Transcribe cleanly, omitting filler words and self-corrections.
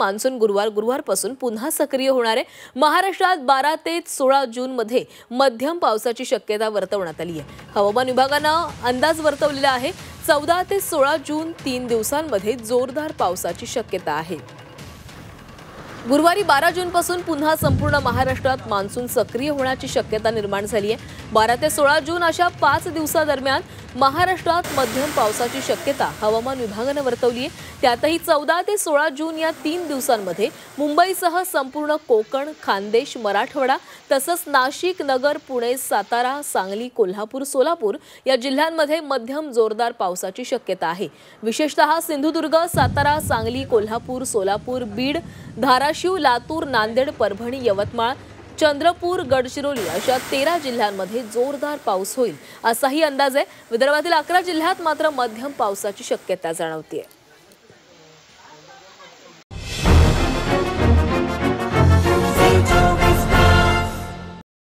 Monsoon गुरुवारपासून पुन्हा सक्रिय होणार आहे। महाराष्ट्रात 12 ते 16 जून मध्ये मध्यम पावसाची शक्यता वर्तवण्यात आली आहे। हवामान विभागानं अंदाज वर्तवलेला आहे 14 ते 16 जून 3 दिवसांमध्ये जोरदार पावसाची शक्यता आहे। गुरुवारी 12 जून पासून पुन्हा संपूर्ण महाराष्ट्रात मान्सून सक्रिय होण्याची शक्यता निर्माण झाली आहे। 12 ते 16 जून अशा 5 दिवसादरम्यान महाराष्ट्रात मध्यम पावसाची शक्यता हवामान विभागाने वर्तवली आहे। त्यातही 14 ते 16 जून या 3 दिवसांमध्ये मुंबईसह संपूर्ण कोकण, खानदेश, मराठवाडा तसंच नाशिक, नगर, पुणे, सातारा, सांगली, कोल्हापूर, सोलापूर या जिल्ह्यांमध्ये मध्यम जोरदार पावसाची शक्यता आहे। विशेषतः सिंधुदुर्ग, सातारा, सांगली, कोल्हापूर, सोलापूर, बीड, धाराशिव, लातूर, नांदेड, परभणी, यवतमाळ, चंद्रपूर, गडचिरोली अशा 13 जिल्ह्यांमध्ये जोरदार पाऊस होईल असाही अंदाज आहे। विदर्भातील 11 जिल्ह्यात मात्र मध्यम पावसाची शक्यता जाणवते आहे।